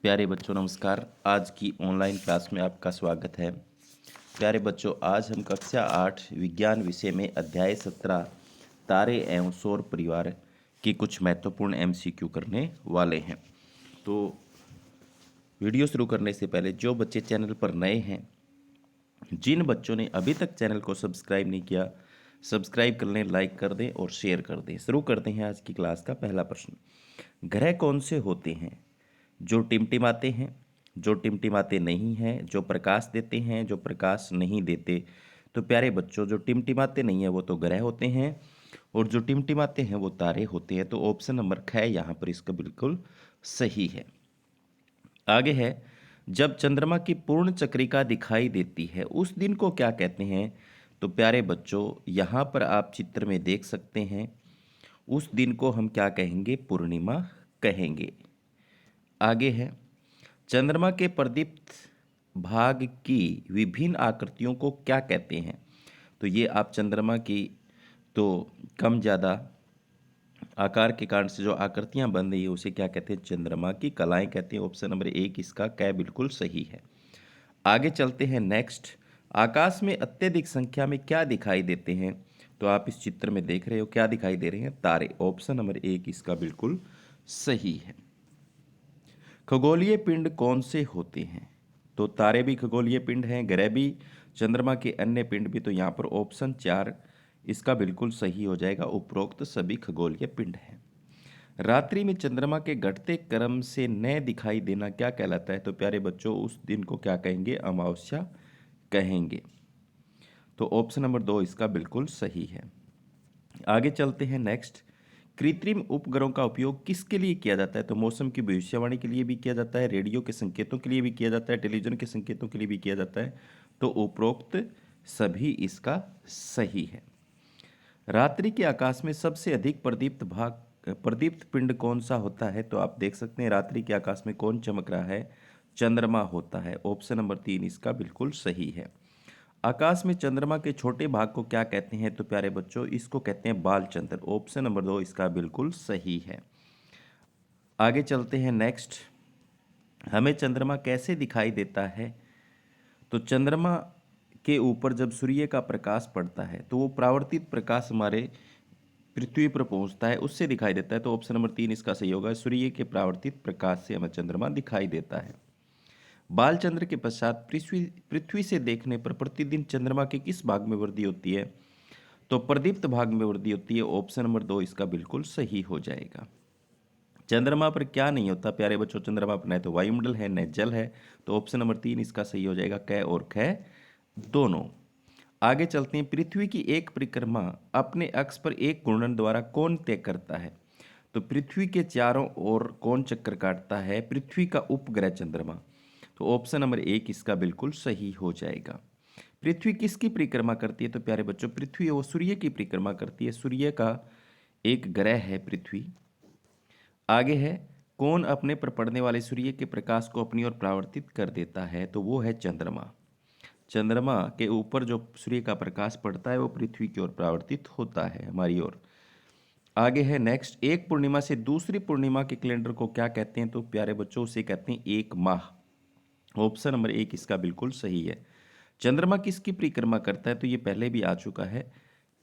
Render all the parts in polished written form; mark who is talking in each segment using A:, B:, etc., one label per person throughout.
A: प्यारे बच्चों नमस्कार। आज की ऑनलाइन क्लास में आपका स्वागत है। प्यारे बच्चों, आज हम कक्षा 8 विज्ञान विषय में अध्याय 17 तारे एवं सौर परिवार की कुछ महत्वपूर्ण एमसीक्यू करने वाले हैं। तो वीडियो शुरू करने से पहले जो बच्चे चैनल पर नए हैं, जिन बच्चों ने अभी तक चैनल को सब्सक्राइब नहीं किया, सब्सक्राइब कर लें, लाइक कर दें और शेयर कर दें। शुरू करते हैं आज की क्लास का पहला प्रश्न। ग्रह कौन से होते हैं जो टिमटिमाते हैं, जो टिमटिमाते नहीं हैं, जो प्रकाश देते हैं, जो प्रकाश नहीं देते? तो प्यारे बच्चों, जो टिमटिमाते नहीं हैं वो तो ग्रह होते हैं और जो टिमटिमाते हैं वो तारे होते हैं। तो ऑप्शन नंबर ख यहाँ पर इसका बिल्कुल सही है। आगे है, जब चंद्रमा की पूर्ण चक्रिका दिखाई देती है उस दिन को क्या कहते हैं? तो प्यारे बच्चों, यहाँ पर आप चित्र में देख सकते हैं, उस दिन को हम क्या कहेंगे? पूर्णिमा कहेंगे। आगे है, चंद्रमा के प्रदीप्त भाग की विभिन्न आकृतियों को क्या कहते हैं? तो ये आप चंद्रमा की तो कम ज़्यादा आकार के कारण से जो आकृतियां बन रही है उसे क्या कहते हैं? चंद्रमा की कलाएं कहते हैं। ऑप्शन नंबर 1 इसका कै बिल्कुल सही है। आगे चलते हैं नेक्स्ट। आकाश में अत्यधिक संख्या में क्या दिखाई देते हैं? तो आप इस चित्र में देख रहे हो, क्या दिखाई दे रहे हैं? तारे। ऑप्शन नंबर 1 इसका बिल्कुल सही है। खगोलीय पिंड कौन से होते हैं? तो तारे भी खगोलीय पिंड हैं, ग्रह भी, चंद्रमा के अन्य पिंड भी। तो यहाँ पर ऑप्शन 4 इसका बिल्कुल सही हो जाएगा। उपरोक्त सभी खगोलीय पिंड हैं। रात्रि में चंद्रमा के घटते क्रम से न दिखाई देना क्या कहलाता है? तो प्यारे बच्चों, उस दिन को क्या कहेंगे? अमावस्या कहेंगे। तो ऑप्शन नंबर 2 इसका बिल्कुल सही है। आगे चलते हैं नेक्स्ट। कृत्रिम उपग्रहों का उपयोग किसके लिए किया जाता है? तो मौसम की भविष्यवाणी के लिए भी किया जाता है, रेडियो के संकेतों के लिए भी किया जाता है, टेलीविजन के संकेतों के लिए भी किया जाता है। तो उपरोक्त सभी इसका सही है। रात्रि के आकाश में सबसे अधिक प्रदीप्त पिंड कौन सा होता है? तो आप देख सकते हैं रात्रि के आकाश में कौन चमक रहा है? चंद्रमा होता है। ऑप्शन नंबर 3 इसका बिल्कुल सही है। आकाश में चंद्रमा के छोटे भाग को क्या कहते हैं? तो प्यारे बच्चों, इसको कहते हैं बालचंद्र। ऑप्शन नंबर 2 इसका बिल्कुल सही है। आगे चलते हैं नेक्स्ट। हमें चंद्रमा कैसे दिखाई देता है? तो चंद्रमा के ऊपर जब सूर्य का प्रकाश पड़ता है तो वो परावर्तित प्रकाश हमारे पृथ्वी पर पहुंचता है, उससे दिखाई देता है। तो ऑप्शन नंबर 3 इसका सही होगा। सूर्य के परावर्तित प्रकाश से हमें चंद्रमा दिखाई देता है। बालचंद्र के पश्चात पृथ्वी पृथ्वी से देखने पर प्रतिदिन चंद्रमा के किस भाग में वृद्धि होती है? तो प्रदीप्त भाग में वृद्धि होती है। ऑप्शन नंबर 2 इसका बिल्कुल सही हो जाएगा। चंद्रमा पर क्या नहीं होता प्यारे बच्चों? चंद्रमा पर न तो वायुमंडल है न जल है। तो ऑप्शन नंबर 3 इसका सही हो जाएगा। क और ख दोनों। आगे चलते हैं। पृथ्वी की एक परिक्रमा अपने अक्ष पर एक घूर्णन द्वारा कौन तय करता है? तो पृथ्वी के चारों ओर कौन चक्कर काटता है? पृथ्वी का उपग्रह चंद्रमा। तो ऑप्शन नंबर 1 इसका बिल्कुल सही हो जाएगा। पृथ्वी किसकी परिक्रमा करती है? तो प्यारे बच्चों, पृथ्वी वो सूर्य की परिक्रमा करती है। सूर्य का एक ग्रह है पृथ्वी। आगे है, कौन अपने पर पड़ने वाले सूर्य के प्रकाश को अपनी ओर परावर्तित कर देता है? तो वो है चंद्रमा। चंद्रमा के ऊपर जो सूर्य का प्रकाश पड़ता है वो पृथ्वी की ओर परावर्तित होता है, हमारी ओर। आगे है नेक्स्ट। एक पूर्णिमा से दूसरी पूर्णिमा के कैलेंडर को क्या कहते हैं? तो प्यारे बच्चों, उसे कहते हैं एक माह। ऑप्शन नंबर 1 इसका बिल्कुल सही है। चंद्रमा किसकी परिक्रमा करता है? तो ये पहले भी आ चुका है।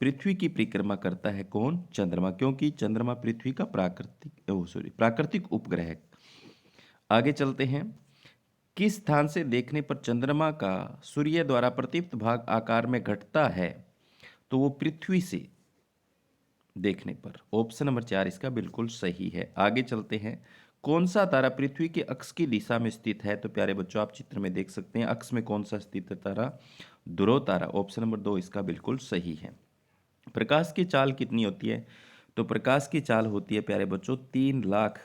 A: पृथ्वी की परिक्रमा करता है कौन? चंद्रमा, क्योंकि चंद्रमा पृथ्वी का प्राकृतिक उपग्रह है। आगे चलते हैं। किस स्थान से देखने पर चंद्रमा का सूर्य द्वारा प्रदीप्त भाग आकार में घटता है? तो वो पृथ्वी से देखने पर। ऑप्शन नंबर 4 इसका बिल्कुल सही है। आगे चलते हैं। कौन सा तारा पृथ्वी के अक्ष की दिशा में स्थित है? तो प्यारे बच्चों, आप चित्र में देख सकते हैं अक्ष में कौन सा स्थित है तारा? ध्रुव तारा। ऑप्शन नंबर 2 इसका बिल्कुल सही है। प्रकाश की चाल कितनी होती है? तो प्रकाश की चाल होती है प्यारे बच्चों 3 लाख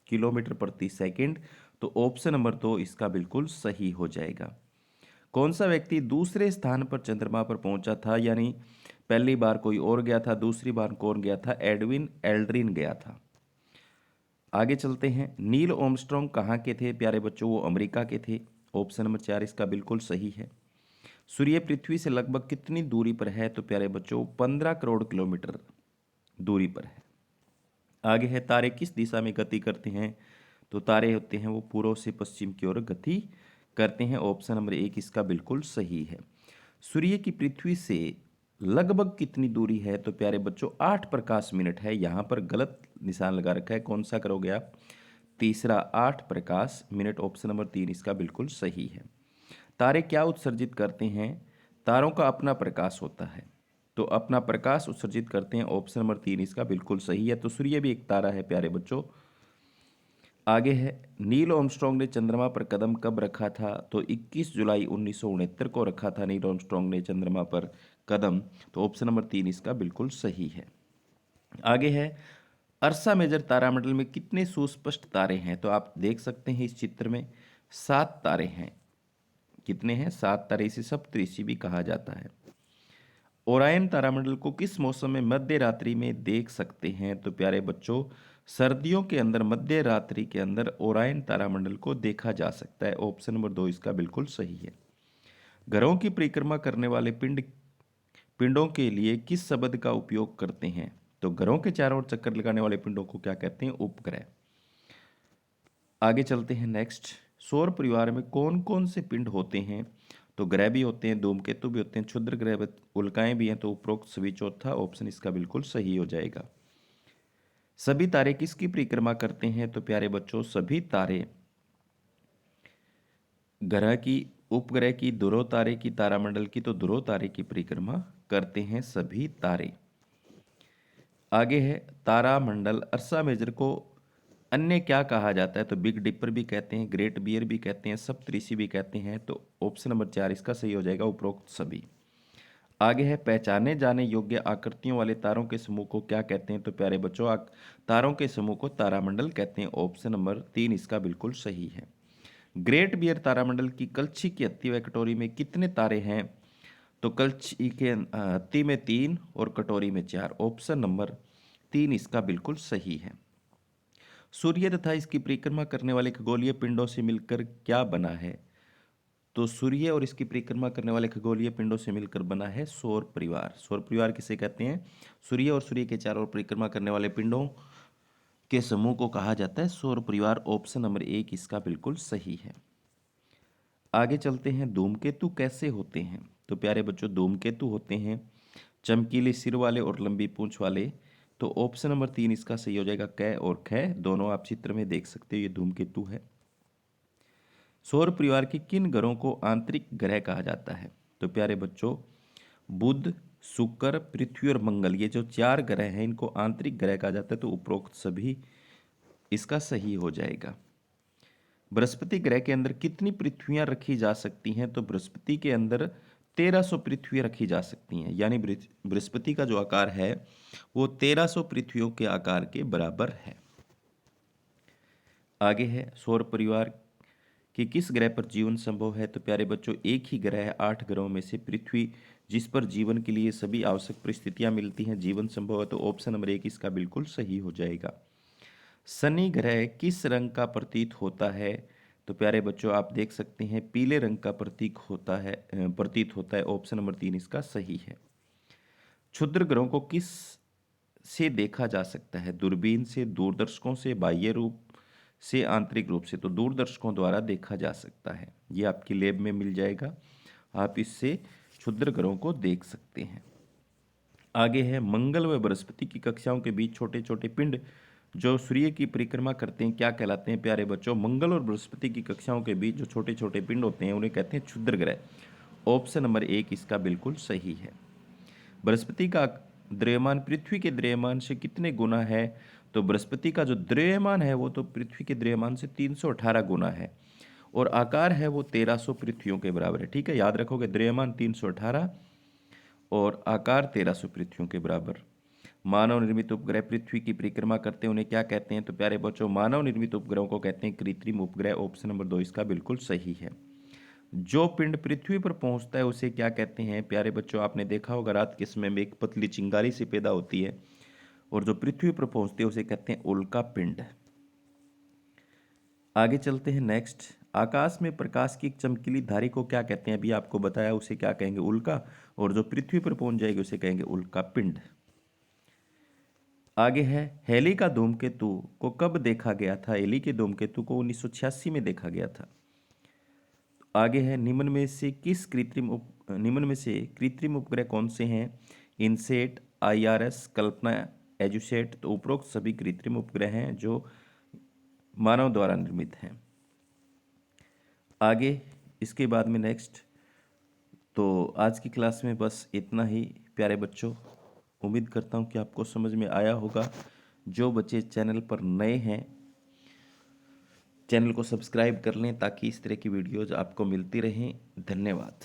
A: किलोमीटर प्रति सेकंड। तो ऑप्शन नंबर 2 इसका बिल्कुल सही हो जाएगा। कौन सा व्यक्ति दूसरे स्थान पर चंद्रमा पर पहुंचा था? यानी पहली बार कोई और गया था, दूसरी बार कौन गया था? एडविन एल्ड्रिन गया था। आगे चलते हैं। नील आर्मस्ट्रांग कहाँ के थे प्यारे बच्चों? वो अमेरिका के थे। ऑप्शन नंबर 4 इसका बिल्कुल सही है। सूर्य पृथ्वी से लगभग कितनी दूरी पर है? तो प्यारे बच्चों, 15 करोड़ किलोमीटर दूरी पर है। आगे है, तारे किस दिशा में गति करते हैं? तो तारे होते हैं वो पूर्व से पश्चिम की ओर गति करते हैं। ऑप्शन नंबर 1 इसका बिल्कुल सही है। सूर्य की पृथ्वी से लगभग कितनी दूरी है? तो प्यारे बच्चों 8 प्रकाश मिनट है। यहाँ पर गलत निशान लगा रखा है, कौन सा करोगे आप? तीसरा, 8 प्रकाश मिनट। ऑप्शन नंबर 3 इसका बिल्कुल सही है। तारे क्या उत्सर्जित करते हैं? तारों का अपना प्रकाश होता है, तो अपना प्रकाश उत्सर्जित करते हैं। ऑप्शन नंबर 3 इसका बिल्कुल सही है। तो सूर्य भी एक तारा है प्यारे बच्चों। आगे है, नील आर्मस्ट्रांग ने चंद्रमा पर कदम कब रखा था? तो 21 जुलाई 1969 को रखा था नील आर्मस्ट्रांग ने चंद्रमा पर कदम। तो ऑप्शन नंबर 3 इसका बिल्कुल सही है। आगे है, अर्सा मेजर तारामंडल में कितने सुस्पष्ट तारे हैं? तो आप देख सकते हैं इस चित्र में 7 तारे हैं। कितने हैं? 7 तारे। इसे सप्तऋषि भी कहा जाता है। ओरायन तारामंडल को किस मौसम में मध्य रात्रि में देख सकते हैं? तो प्यारे बच्चों सर्दियों के अंदर मध्य रात्रि के अंदर ओरायन तारामंडल को देखा जा सकता है। ऑप्शन नंबर 2 इसका बिल्कुल सही है। ग्रहों की परिक्रमा करने वाले पिंडों के लिए किस शब्द का उपयोग करते हैं? तो ग्रहों के चारों ओर चक्कर लगाने वाले पिंडों को क्या कहते हैं? उपग्रह। आगे चलते हैं नेक्स्ट। सौर परिवार में कौन कौन से पिंड होते हैं? तो ग्रह भी होते हैं, धूमकेतु भी होते हैं, क्षुद्र ग्रह उल्काएं भी हैं। तो उपरोक्त सभी चौथा ऑप्शन इसका बिल्कुल सही हो जाएगा। सभी तारे किसकी परिक्रमा करते हैं? तो प्यारे बच्चों सभी तारे ग्रह की, उपग्रह की, ध्रुव तारे की, तारामंडल की, तो ध्रुव तारे की परिक्रमा करते हैं सभी तारे। आगे है, तारामंडल अर्सा मेजर को अन्य क्या कहा जाता है? तो बिग डिपर भी कहते हैं, ग्रेट बियर भी कहते हैं, सप्तऋषि भी कहते हैं। तो ऑप्शन नंबर 4 इसका सही हो जाएगा, उपरोक्त सभी। आगे है, पहचाने जाने योग्य आकृतियों वाले तारों के समूह को क्या कहते हैं? तो प्यारे बच्चों तारों के समूह को तारामंडल कहते हैं। ऑप्शन नंबर 3 इसका बिल्कुल सही है। ग्रेट बियर तारामंडल की कलछी की हत्ती व कटोरी में कितने तारे हैं? तो कलछी के हत्ती में 3 और कटोरी में 4। ऑप्शन नंबर 3 इसका बिल्कुल सही है। सूर्य तथा इसकी परिक्रमा करने वाले खगोलीय पिंडों से मिलकर क्या बना है? तो सूर्य और इसकी परिक्रमा करने वाले खगोलीय पिंडों से मिलकर बना है सौर परिवार। सौर परिवार किसे कहते हैं? सूर्य और सूर्य के चारों ओर परिक्रमा करने वाले पिंडों के समूह को कहा जाता है सौर परिवार। ऑप्शन नंबर 1 इसका बिल्कुल सही है। आगे चलते हैं, धूमकेतु कैसे होते हैं? तो प्यारे बच्चों धूमकेतु होते हैं चमकीले सिर वाले और लंबी पूंछ वाले। तो ऑप्शन नंबर 3 इसका सही हो जाएगा। क और ख दोनों आप चित्र में देख सकते हो, ये धूमकेतु है। सौर परिवार के किन ग्रहों को आंतरिक ग्रह कहा जाता है? तो प्यारे बच्चों बुध, शुक्र, पृथ्वी और मंगल, ये जो 4 ग्रह हैं इनको आंतरिक ग्रह कहा जाता है। तो उपरोक्त सभी इसका सही हो जाएगा। बृहस्पति ग्रह के अंदर कितनी पृथ्वियां रखी जा सकती हैं? तो बृहस्पति के अंदर 1300 पृथ्वियां रखी जा सकती हैं, यानी बृहस्पति का जो आकार है वो 1300 पृथ्वियों के आकार के बराबर है। आगे है, सौर परिवार कि किस ग्रह पर जीवन संभव है? तो प्यारे बच्चों एक ही ग्रह है 8 ग्रहों में से पृथ्वी, जिस पर जीवन के लिए सभी आवश्यक परिस्थितियां मिलती हैं, जीवन संभव है। तो ऑप्शन नंबर 1 इसका बिल्कुल सही हो जाएगा। शनि ग्रह किस रंग का प्रतीत होता है? तो प्यारे बच्चों आप देख सकते हैं पीले रंग का प्रतीत होता है। ऑप्शन नंबर 3 इसका सही है। क्षुद्र ग्रहों को किस से देखा जा सकता है? दूरबीन से, दूरदर्शकों से, बाह्य रूप से, आंतरिक रूप से? तो दूरदर्शकों द्वारा देखा जा सकता है, ये आपकी लैब में मिल जाएगा, आप इससे क्षुद्र ग्रहों को देख सकते हैं। आगे है, मंगल व बृहस्पति की कक्षाओं के बीच छोटे छोटे पिंड जो सूर्य की परिक्रमा करते हैं क्या कहलाते हैं? प्यारे बच्चों मंगल और बृहस्पति की कक्षाओं के बीच जो छोटे छोटे पिंड होते हैं उन्हें कहते हैं क्षुद्र ग्रह। ऑप्शन नंबर 1 इसका बिल्कुल सही है। बृहस्पति का द्रव्यमान पृथ्वी के द्रव्यमान से कितने गुना है? तो बृहस्पति का जो द्रव्यमान है वो तो पृथ्वी के द्रव्यमान से 318 गुना है, और आकार है वो 1300 पृथ्वियों के बराबर है। ठीक है, याद रखोगे द्रव्यमान 318 और आकार 1300 पृथ्वियों के बराबर। मानव निर्मित उपग्रह पृथ्वी की परिक्रमा करते हैं उन्हें क्या कहते हैं? तो प्यारे बच्चों मानव निर्मित उपग्रहों को कहते हैं कृत्रिम उपग्रह। ऑप्शन नंबर 2 इसका बिल्कुल सही है। जो पिंड पृथ्वी पर पहुंचता है उसे क्या कहते हैं? प्यारे बच्चों आपने देखा होगा रात के समय में एक पतली चिंगारी सी पैदा होती है, और जो पृथ्वी पर पहुंचती है उसे कहते हैं उल्का पिंड। आगे चलते हैं नेक्स्ट। आकाश में प्रकाश की एक चमकीली धारी को क्या कहते हैं? अभी आपको बताया, उसे क्या कहेंगे? उल्का। और जो पृथ्वी पर पहुंच जाएगी उसे कहेंगे उल्का पिंड। आगे है, हेली का धूमकेतु को कब देखा गया था? हेली के धूमकेतु को 1986 में देखा गया था। आगे है, निम्न में से कृत्रिम उपग्रह कौन से हैं? इनसेट, आईआरएस, कल्पना, एजुसेट। तो उपरोक्त सभी कृत्रिम उपग्रह हैं जो मानव द्वारा निर्मित हैं। आगे इसके बाद में नेक्स्ट, तो आज की क्लास में बस इतना ही प्यारे बच्चों। उम्मीद करता हूँ कि आपको समझ में आया होगा। जो बच्चे चैनल पर नए हैं, चैनल को सब्सक्राइब कर लें ताकि इस तरह की वीडियोज़ आपको मिलती रहें। धन्यवाद।